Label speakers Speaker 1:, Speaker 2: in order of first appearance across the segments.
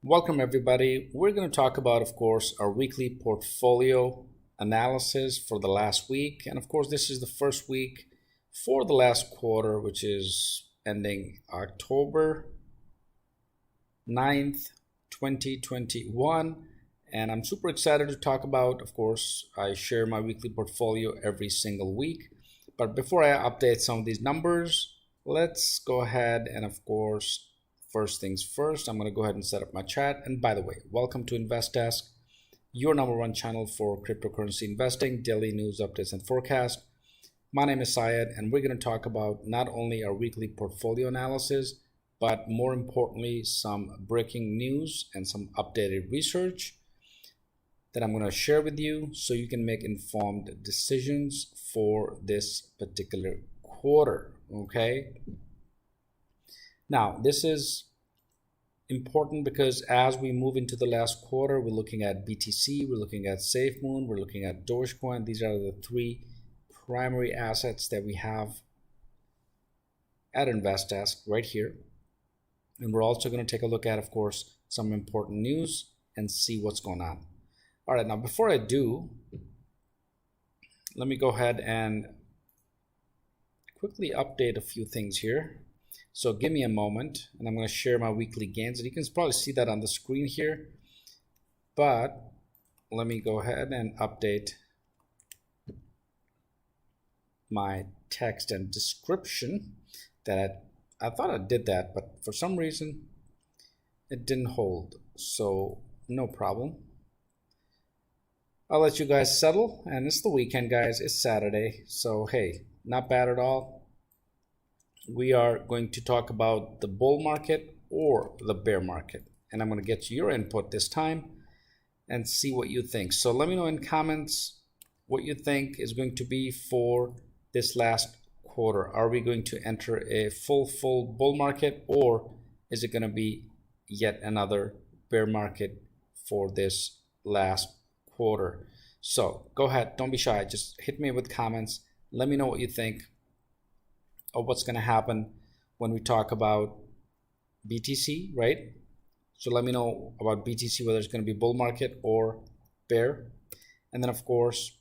Speaker 1: Welcome everybody. We're going to talk about, of course, our weekly portfolio analysis for the last week. And of course, this is the first week for the last quarter, which is ending October 9th, 2021. And I'm super excited to talk about, of course, I share my weekly portfolio every single week. But before I update some of these numbers, let's go ahead and, of course, first things first, I'm going to go ahead and set up my chat. And by the way, welcome to Invest Desk, your #1 channel for cryptocurrency investing, daily news, updates, and forecast. My name is Syed, and we're going to talk about not only our weekly portfolio analysis, but more importantly, some breaking news and some updated research that I'm going to share with you so you can make informed decisions for this particular quarter. Okay. Now, this is important because as we move into the last quarter, we're looking at BTC, we're looking at SafeMoon, we're looking at Dogecoin. These are the three primary assets that we have at InvestDesk right here. And we're also going to take a look at, of course, some important news and see what's going on. All right, now before I do, let me go ahead and quickly update a few things here. So give me a moment and I'm going to share my weekly gains, and you can probably see that on the screen here. But let me go ahead and update my text and description that I thought I did that, but for some reason it didn't hold. So no problem. I'll let you guys settle, and it's the weekend, guys. It's Saturday. So hey, not bad at all. We are going to talk about the bull market or the bear market, and I'm going to get your input this time and see what you think. So let me know in comments what you think is going to be for this last quarter. Are we going to enter a full bull market, or is it going to be yet another bear market for this last quarter? So go ahead, don't be shy, just hit me with comments. Let me know what you think of what's going to happen when we talk about BTC, right? So let me know about BTC, whether it's going to be bull market or bear. And then of course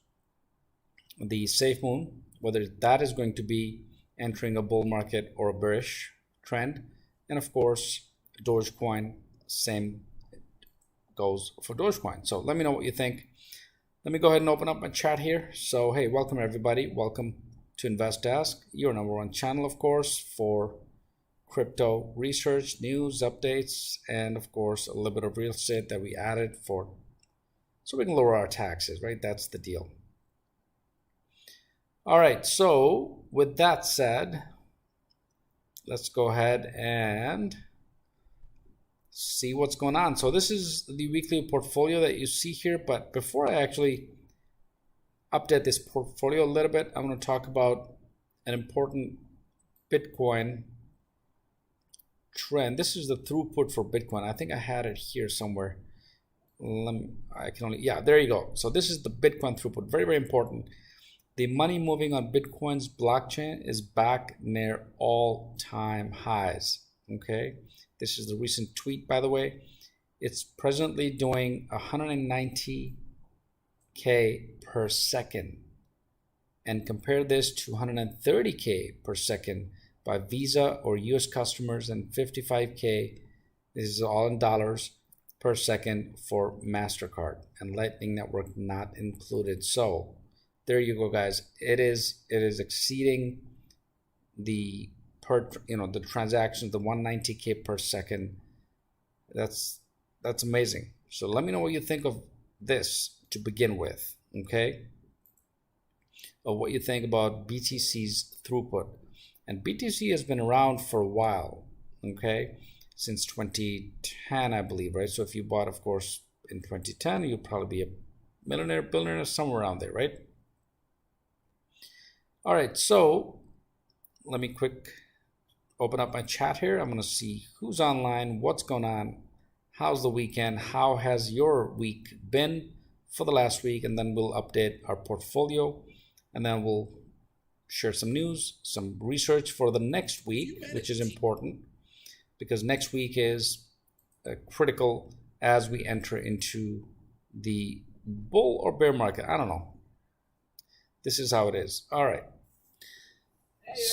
Speaker 1: the SafeMoon, whether that is going to be entering a bull market or a bearish trend. And of course Dogecoin, same goes for Dogecoin. So let me know what you think. Let me go ahead and open up my chat here. So hey, welcome everybody. Welcome to InvestDesk, your #1 channel, of course, for crypto research, news, updates, and of course a little bit of real estate that we added for so we can lower our taxes, right? That's the deal. All right, so with that said, let's go ahead and see what's going on. So this is the weekly portfolio that you see here, but before I actually update this portfolio a little bit, I'm going to talk about an important Bitcoin trend. This is the throughput for Bitcoin. I think I had it here somewhere. Yeah, there you go. So this is the Bitcoin throughput. Very, very important. The money moving on Bitcoin's blockchain is back near all-time highs. Okay, this is the recent tweet, by the way. It's presently doing 190K per second, and compare this to 130K per second by Visa or US customers, and 55K, this is all in dollars, per second for MasterCard, and Lightning Network not included. So there you go, guys. It is exceeding the the transactions, the 190K per second. That's amazing. So let me know what you think of this to begin with, okay? Or what you think about BTC's throughput. And BTC has been around for a while, okay? Since 2010, I believe, right? So if you bought, of course, in 2010, you'll probably be a millionaire, billionaire, somewhere around there, right? All right, so let me open up my chat here. I'm going to see who's online, what's going on, how's the weekend, how has your week been for the last week, and then we'll update our portfolio, and then we'll share some news, some research for the next week, which is important because next week is critical as we enter into the bull or bear market. I don't know. This is how it is. All right.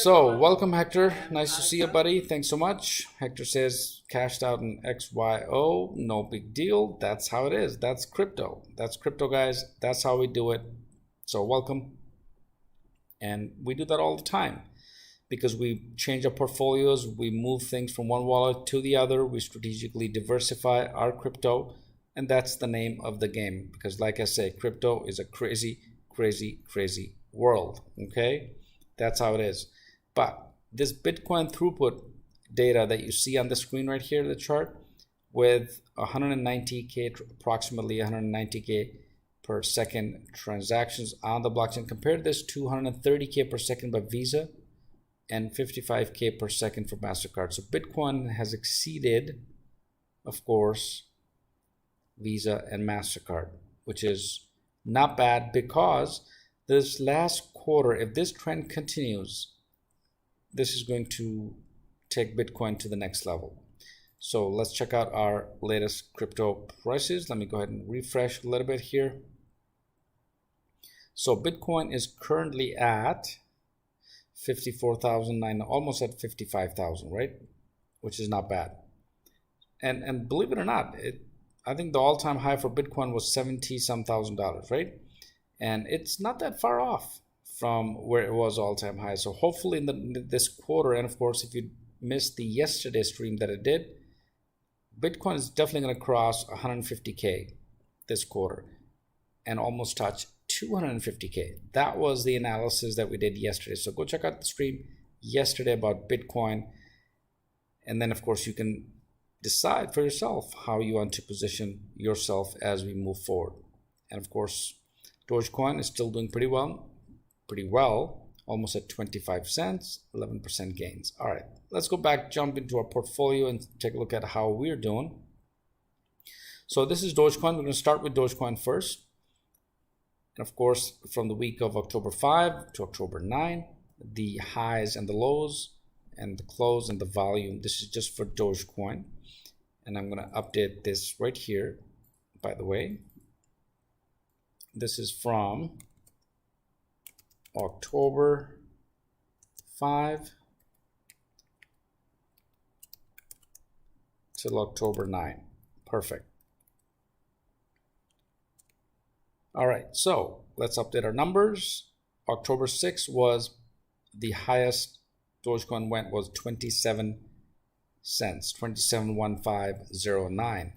Speaker 1: So welcome, Hector. Nice to see you, buddy. Thanks so much. Hector says cashed out in XYO. No big deal. That's how it is. That's crypto. That's crypto, guys. That's how we do it. So welcome. And we do that all the time because we change our portfolios. We move things from one wallet to the other. We strategically diversify our crypto. And that's the name of the game. Because like I say, crypto is a crazy, crazy, crazy world. Okay? That's how it is. But this Bitcoin throughput data that you see on the screen right here, the chart, with 190K, approximately 190K per second transactions on the blockchain. Compare this to 130K per second by Visa and 55K per second for MasterCard. So Bitcoin has exceeded, of course, Visa and MasterCard, which is not bad because this last quarter, if this trend continues, this is going to take Bitcoin to the next level. So let's check out our latest crypto prices. Let me go ahead and refresh a little bit here. So Bitcoin is currently at 54,009, almost at 55,000, right? Which is not bad. And believe it or not, I think the all-time high for Bitcoin was 70-some thousand dollars, right? And it's not that far off from where it was all-time high. So hopefully in this quarter, and of course, if you missed the yesterday stream that I did, Bitcoin is definitely going to cross 150K this quarter and almost touch 250K. That was the analysis that we did yesterday. So go check out the stream yesterday about Bitcoin. And then, of course, you can decide for yourself how you want to position yourself as we move forward. And of course, Dogecoin is still doing pretty well, almost at 25 cents, 11% gains. All right, let's go back, jump into our portfolio and take a look at how we're doing. So this is Dogecoin. We're going to start with Dogecoin first. And of course, from the week of October 5 to October 9, the highs and the lows and the close and the volume. This is just for Dogecoin. And I'm going to update this right here, by the way. This is from October 5 till October 9. Perfect. All right, so let's update our numbers. October 6 was the highest Dogecoin went was 27 cents, 27.1509.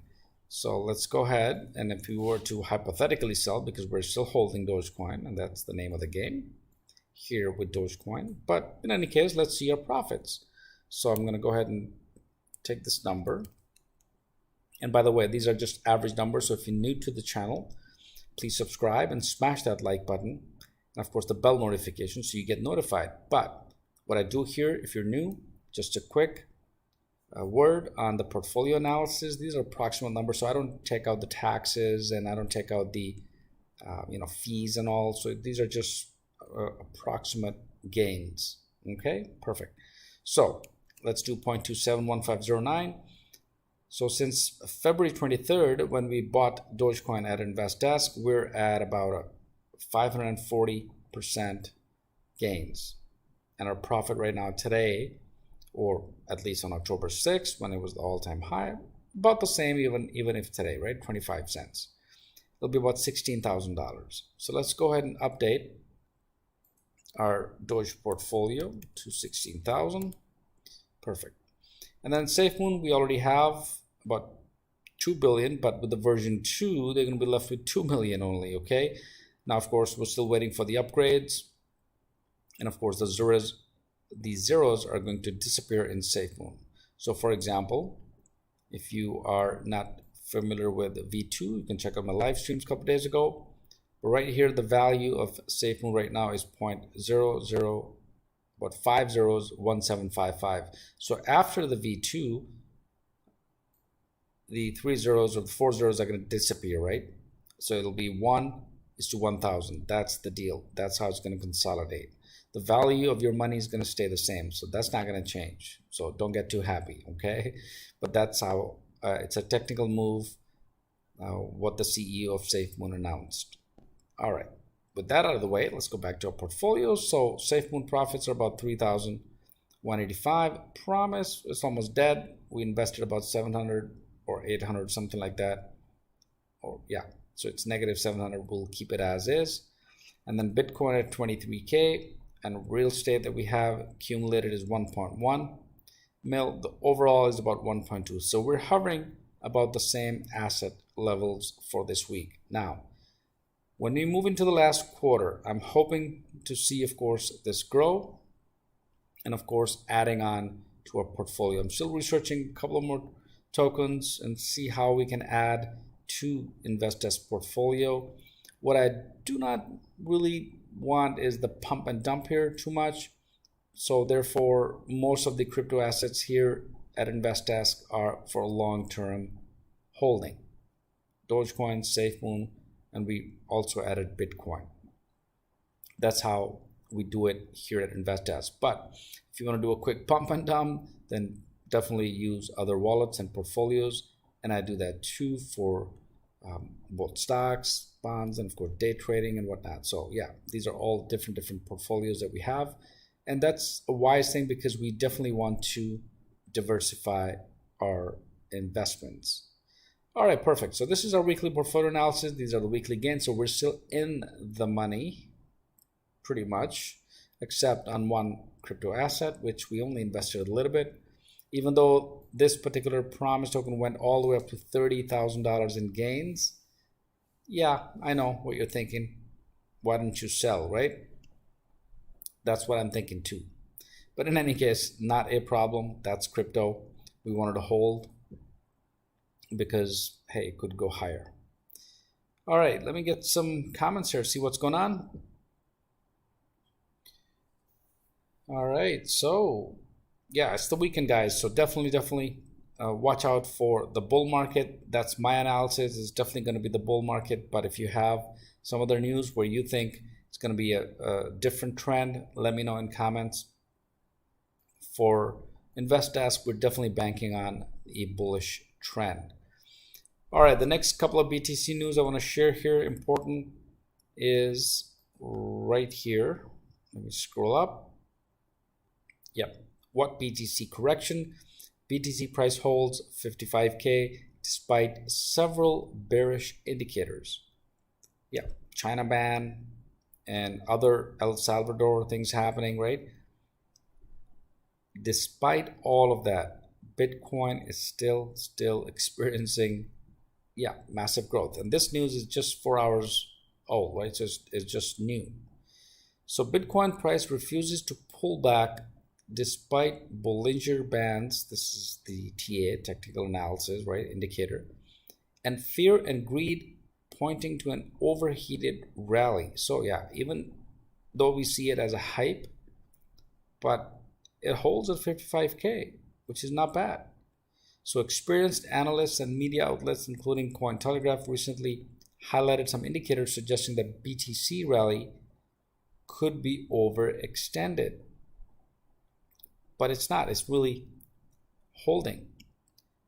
Speaker 1: So let's go ahead, and if we were to hypothetically sell, because we're still holding Dogecoin, and that's the name of the game here with Dogecoin. But in any case, let's see our profits. So I'm going to go ahead and take this number. And by the way, these are just average numbers. So if you're new to the channel, please subscribe and smash that like button. And of course, the bell notification so you get notified. But what I do here, if you're new, just a quick word on the portfolio analysis. These are approximate numbers. So I don't take out the taxes and I don't take out the fees and all. So these are just approximate gains. Okay, perfect. So let's do 0.271509. So since February 23rd, when we bought Dogecoin at InvestDesk, we're at about a 540% gains. And our profit right now today, or at least on October 6th, when it was the all-time high, about the same even if today, right? 25 cents. It'll be about $16,000. So let's go ahead and update our Doge portfolio to 16,000. Perfect. And then SafeMoon, we already have about 2 billion, but with the version 2, they're going to be left with 2 million only, okay? Now, of course, we're still waiting for the upgrades. And of course, the zeros are going to disappear in SafeMoon. So for example, if you are not familiar with V2, you can check out my live streams a couple days ago. But right here, the value of SafeMoon right now is 0.501755. So after the V2, the 3 zeros or the 4 zeros are going to disappear, right? So it'll be 1:1000. That's the deal. That's how it's going to consolidate. The value of your money is going to stay the same. So that's not going to change. So don't get too happy, okay? But that's how it's a technical move, what the CEO of SafeMoon announced. All right, with that out of the way, let's go back to our portfolio. So SafeMoon profits are about 3,185. Promise is almost dead. We invested about 700 or 800, something like that. Or yeah, so it's negative 700. We'll keep it as is. And then Bitcoin at 23K, and real estate that we have accumulated is 1.1 mil. The overall is about 1.2. So we're hovering about the same asset levels for this week. Now, when we move into the last quarter, I'm hoping to see, of course, this grow, and of course, adding on to our portfolio. I'm still researching a couple of more tokens and see how we can add to Invest's portfolio. What I do not really want is the pump and dump here too much. So therefore, most of the crypto assets here at Investdesk are for long-term holding. Dogecoin, SafeMoon, and we also added Bitcoin. That's how we do it here at Investdesk. But if you want to do a quick pump and dump, then definitely use other wallets and portfolios. And I do that too for both stocks, bonds, and of course day trading and whatnot. So yeah, these are all different portfolios that we have. And that's a wise thing because we definitely want to diversify our investments. All right, perfect. So this is our weekly portfolio analysis. These are the weekly gains. So we're still in the money pretty much, except on one crypto asset, which we only invested a little bit. Even though this particular promise token went all the way up to $30,000 in gains. Yeah, I know what you're thinking. Why don't you sell, right? That's what I'm thinking too. But in any case, not a problem. That's crypto. We wanted to hold because, hey, it could go higher. All right, let me get some comments here, see what's going on. All right, so yeah, it's the weekend, guys. So definitely watch out for the bull market. That's my analysis. It's definitely going to be the bull market. But if you have some other news where you think it's going to be a different trend, let me know in comments. For Investdesk, we're definitely banking on a bullish trend. All right, the next couple of BTC news I want to share here, important, is right here. Let me scroll up. Yep. What BTC correction? BTC price holds 55K despite several bearish indicators. Yeah, China ban and other El Salvador things happening, right? Despite all of that, Bitcoin is still experiencing massive growth. And this news is just 4 hours old, right? So it's just new. So Bitcoin price refuses to pull back despite Bollinger Bands, this is the TA, technical analysis, right, indicator, and fear and greed pointing to an overheated rally. So yeah, even though we see it as a hype, but it holds at 55K, which is not bad. So experienced analysts and media outlets, including Cointelegraph, recently highlighted some indicators suggesting that BTC rally could be overextended. But it's not, it's really holding.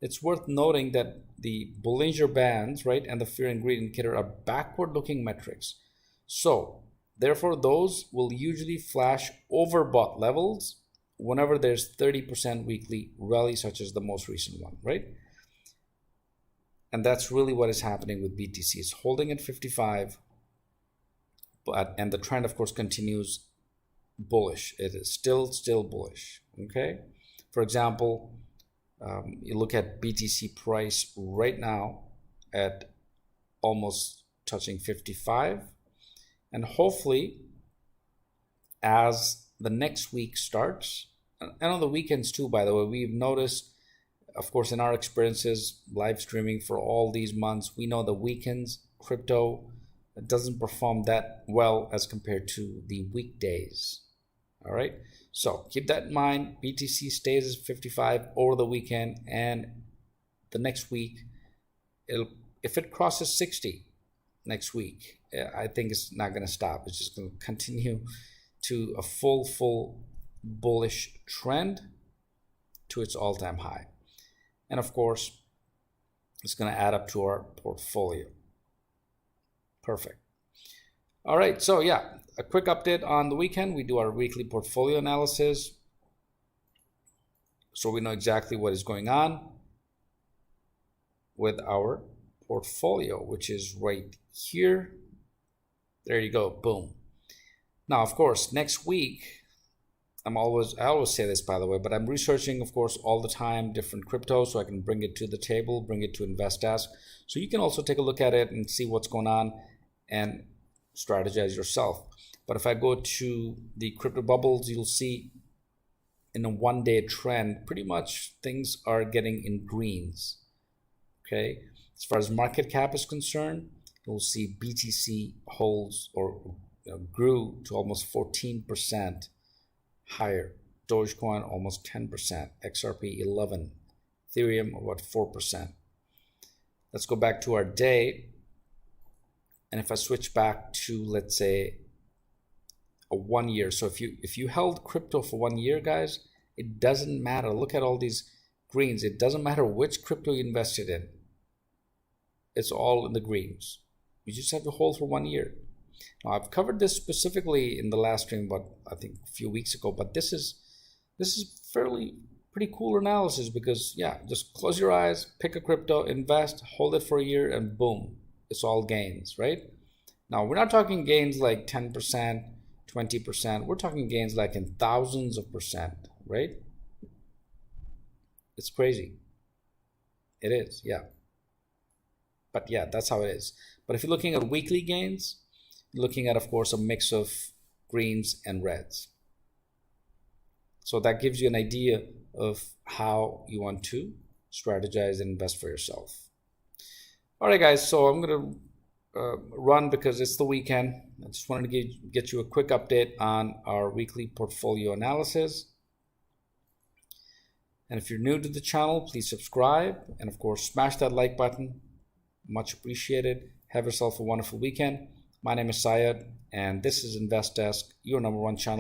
Speaker 1: It's worth noting that the Bollinger Bands, right, and the fear and greed indicator are backward-looking metrics. So, therefore, those will usually flash overbought levels whenever there's 30% weekly rally, such as the most recent one, right? And that's really what is happening with BTC. It's holding at 55, and the trend, of course, continues bullish. It is still bullish. Okay, for example, you look at BTC price right now at almost touching 55, and hopefully as the next week starts, and on the weekends too, by the way, we've noticed, of course, in our experiences live streaming for all these months, we know the weekends crypto doesn't perform that well as compared to the weekdays. All right, so keep that in mind. BTC stays at 55 over the weekend, and the next week, if it crosses 60 next week, I think it's not going to stop. It's just going to continue to a full bullish trend to its all-time high. And of course, It's going to add up to our portfolio. Perfect. All right, so yeah, a quick update on the weekend. We do our weekly portfolio analysis, so we know exactly what is going on with our portfolio, which is right here. There you go, boom. Now, of course, next week, I always say this, by the way, but I'm researching, of course, all the time different cryptos so I can bring it to the table, bring it to InvestDesk. So you can also take a look at it and see what's going on and strategize yourself. But if I go to the crypto bubbles, you'll see in a one-day trend, pretty much things are getting in greens. Okay, as far as market cap is concerned, you'll see BTC holds or grew to almost 14% higher. Dogecoin almost 10%, XRP 11%, Ethereum about 4%. Let's go back to our day. And if I switch back to, let's say, a 1 year. So if you held crypto for 1 year, guys, it doesn't matter. Look at all these greens. It doesn't matter which crypto you invested in. It's all in the greens. You just have to hold for 1 year. Now, I've covered this specifically in the last stream, but I think a few weeks ago. But this is pretty cool analysis because, yeah, just close your eyes, pick a crypto, invest, hold it for a year, and boom, it's all gains, right? Now, we're not talking gains like 10%, 20%. We're talking gains like in thousands of percent, right? It's crazy. It is, yeah. But yeah, that's how it is. But if you're looking at weekly gains, you're looking at, of course, a mix of greens and reds. So that gives you an idea of how you want to strategize and invest for yourself. All right, guys, so I'm going to run because it's the weekend. I just wanted to get you a quick update on our weekly portfolio analysis. And if you're new to the channel, please subscribe. And of course, smash that like button. Much appreciated. Have yourself a wonderful weekend. My name is Syed, and this is InvestDesk, your #1 channel.